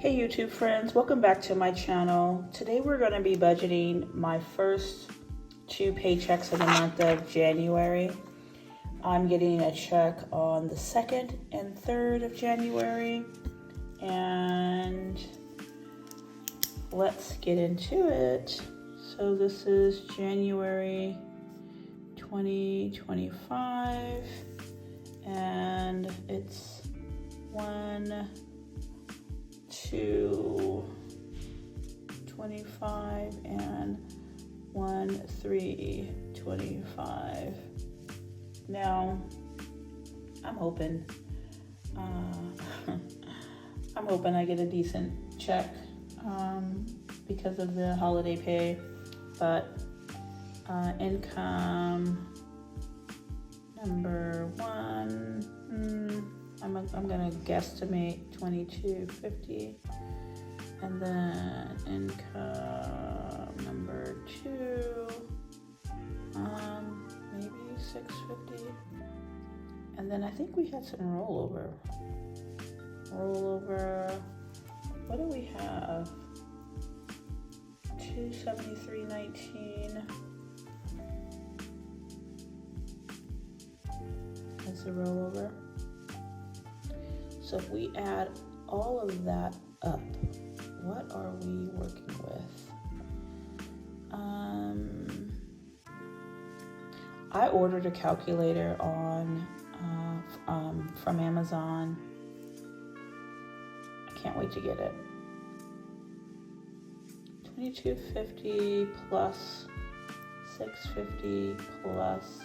Hey YouTube friends, welcome back to my channel. Today we're going to be budgeting my first two paychecks of the month of January. I'm getting a check on the 2nd and 3rd of January, and let's get into it. So this is January 2025, and it's 1/2/25 and 1/3/25. Now, I'm hoping I get a decent check because of the holiday pay, but income number one, I'm gonna guesstimate $22.50, and then income number two, maybe $6.50, and then I think we had some rollover. What do we have? $273.19 as the rollover. So if we add all of that up, what are we working with? I ordered a calculator from Amazon. I can't wait to get it. $22.50 plus $6.50 plus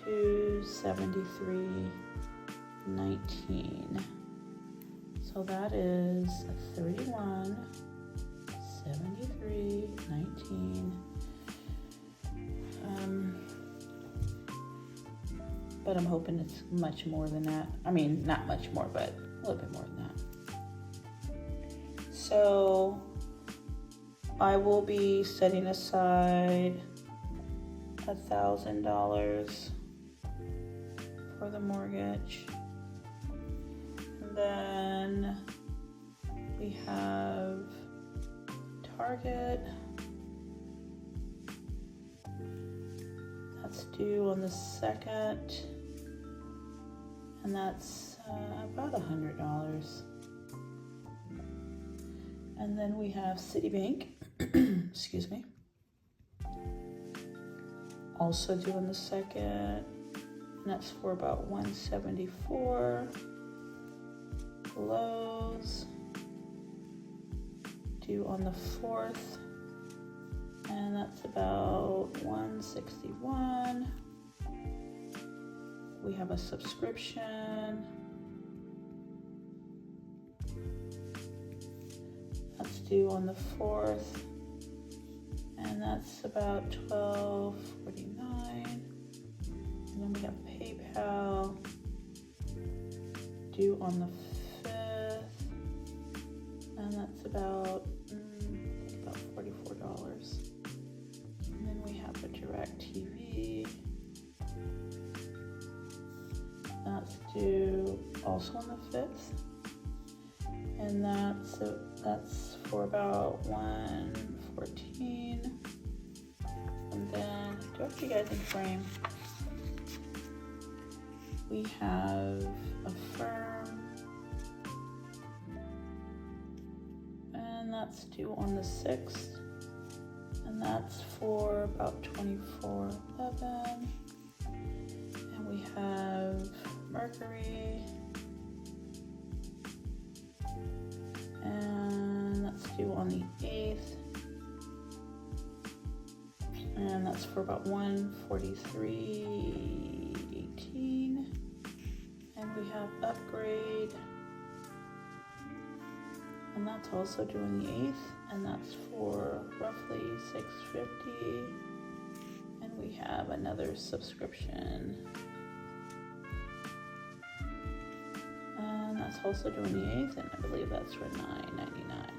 $273.19. So that is $31.73.19. But I'm hoping it's much more than that. I mean, not much more, but a little bit more than that. So I will be setting aside $1,000 for the mortgage. And then we have Target. That's due on the 2nd. And that's about $100. And then we have Citibank, excuse me, also due on the 2nd, and that's for about $174. Lowe's due on the 4th, and that's about $161. We have a subscription. That's due on the 4th, and that's about $12.49. And then we have PayPal due on the 5th, and that's about $44. And then we have a DirecTV. That's due also on the 5th, and that's for about $114. And then, do I have you guys in frame? We have Affirm, and that's due on the 6th, and that's for about $24.11. And we have Mercury, and that's due on the 8th, and that's for about $143.18. And we have Upgrade, and that's also due on the 8th, and that's for roughly $650. And we have another subscription, and that's also due on the 8th, and I believe that's for $9.99.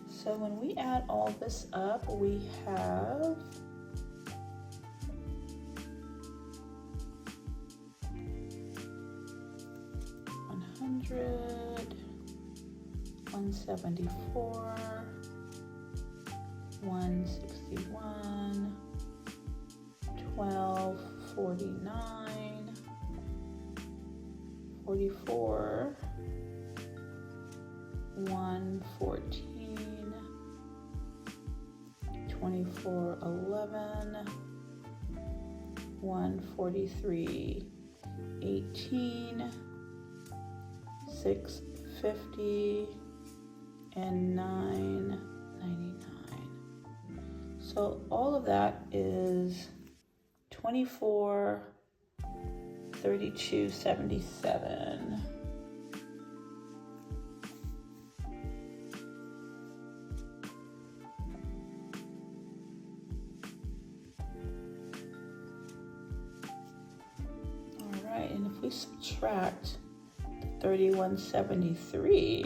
So when we add all this up, we have $100 174, 161, 1249, 44, 114, 2411, 143, 18, 650, and 999. So all of that is 2432.77. All right, and if we subtract 3173,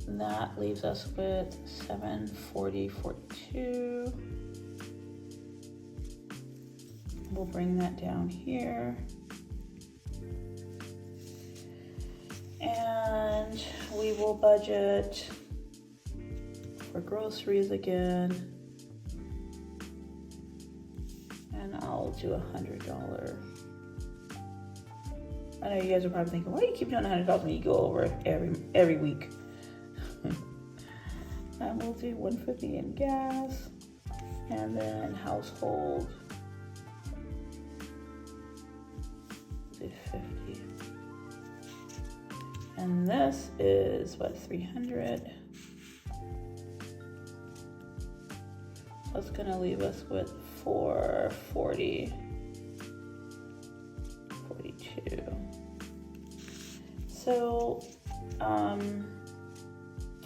that leaves us with 740.42. We'll bring that down here. And we will budget for groceries again. And I'll do $100. I know you guys are probably thinking, why do you keep doing $100 when you go over it every week? And we'll do $150 in gas, and then household do $50. And this is what, $300. That's gonna leave us with $440.42. So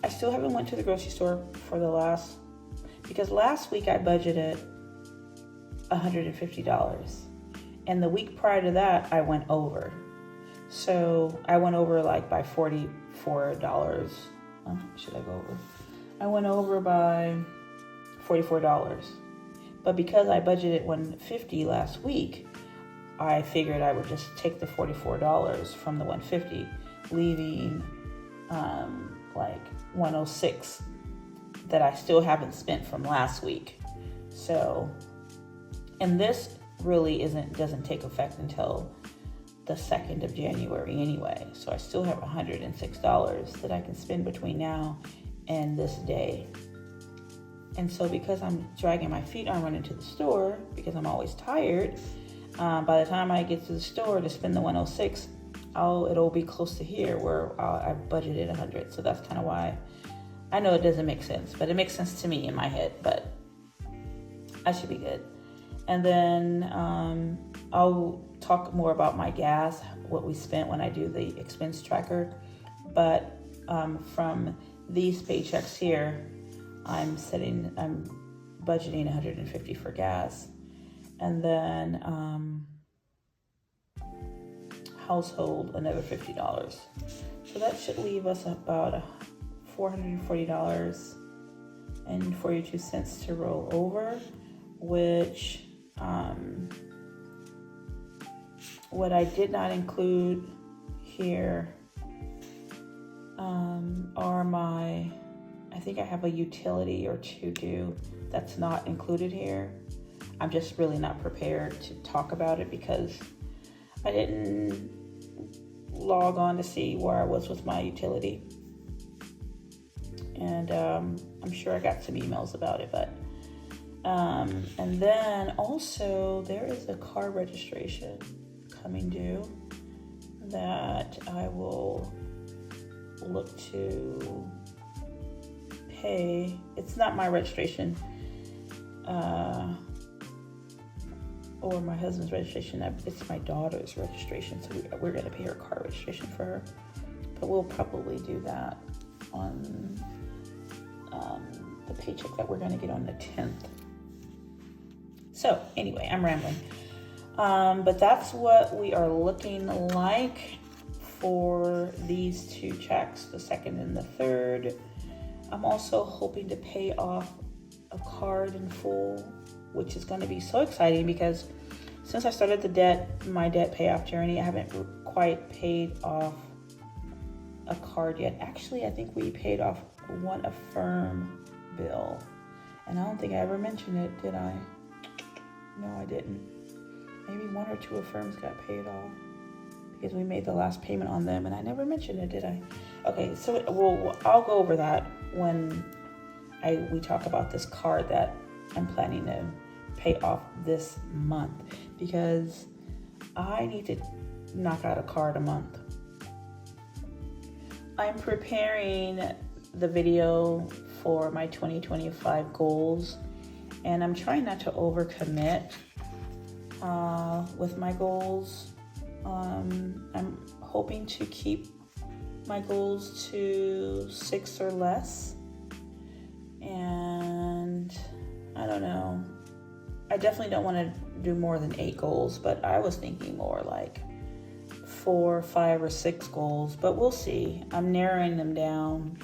I still haven't went to the grocery store for because last week I budgeted $150, and the week prior to that I went over. So I went over like by $44. Should I go over? I went over by $44, but because I budgeted $150 last week, I figured I would just take the $44 from the $150, leaving like $106 that I still haven't spent from last week. So, and this really doesn't take effect until the 2nd of January anyway. So I still have $106 that I can spend between now and this day. And so because I'm dragging my feet on running to the store, because I'm always tired, by the time I get to the store to spend the $106, it'll be close to here where I budgeted $100. So that's kind of why I know it doesn't make sense, but it makes sense to me in my head, but I should be good. And then I'll talk more about my gas, what we spent when I do the expense tracker. But from these paychecks here, I'm budgeting $150 for gas. And then household, another $50. So that should leave us about $440.42 to roll over, which what I did not include here are I think I have a utility or two due that's not included here. I'm just really not prepared to talk about it because I didn't log on to see where I was with my utility. And I'm sure I got some emails about it, but and then also there is a car registration coming due that I will look to pay. It's not my registration or my husband's registration. It's my daughter's registration, so we're going to pay her car registration for her, but we'll probably do that on the paycheck that we're going to get on the 10th. So anyway, I'm rambling. But that's what we are looking like for these two checks, the 2nd and the 3rd. I'm also hoping to pay off a card in full, which is going to be so exciting because since I started my debt payoff journey, I haven't quite paid off a card yet. Actually, I think we paid off one Affirm bill, and I don't think I ever mentioned it, did I? No, I didn't. Maybe one or two Affirms got paid off because we made the last payment on them, and I never mentioned it, did I? Okay, so I'll go over that when we talk about this card that I'm planning to pay off this month, because I need to knock out a card a month. I'm preparing the video for my 2025 goals, and I'm trying not to overcommit with my goals. I'm hoping to keep my goals to 6 or less, and I don't know. I definitely don't want to do more than 8 goals, but I was thinking more like 4, 5, or 6 goals, but we'll see. I'm narrowing them down,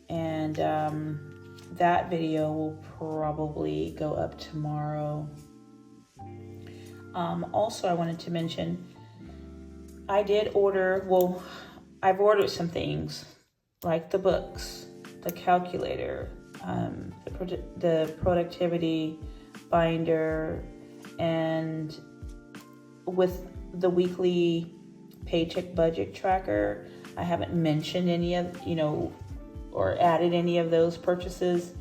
and that video will probably go up tomorrow. Also, I wanted to mention, I've ordered some things like the books, the calculator, the productivity binder, and with the weekly paycheck budget tracker. I haven't mentioned any of, or added any of those purchases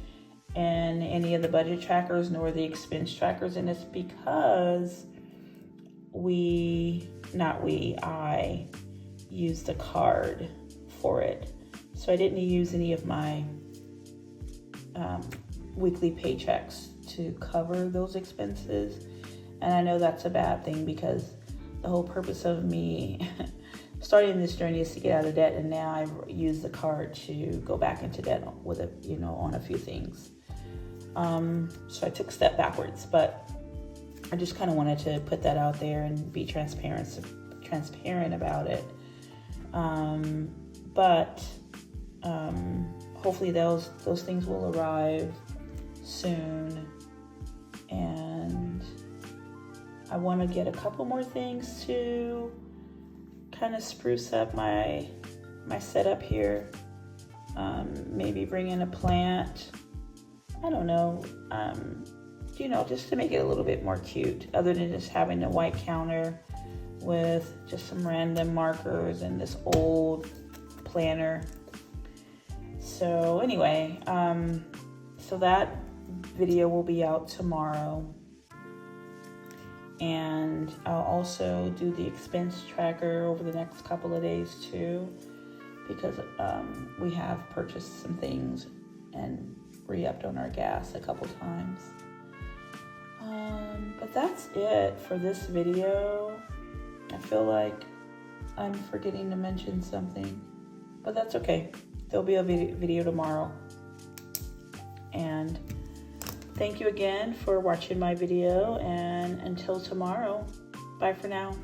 and any of the budget trackers nor the expense trackers, and it's because I used the card for it. So I didn't use any of my weekly paychecks to cover those expenses. And I know that's a bad thing, because the whole purpose of me starting this journey is to get out of debt, and now I've used the card to go back into debt with it, on a few things. So I took a step backwards, but I just kind of wanted to put that out there and be transparent about it. But hopefully those things will arrive soon, and I want to get a couple more things to kind of spruce up my setup here. Maybe bring in a plant. I don't know. Just to make it a little bit more cute, other than just having a white counter with just some random markers and this old planner. So anyway, so that video will be out tomorrow, and I'll also do the expense tracker over the next couple of days too, because we have purchased some things and re-upped on our gas a couple times. But that's it for this video. I feel like I'm forgetting to mention something, but that's okay. There'll be a video tomorrow. And thank you again for watching my video, and until tomorrow, bye for now.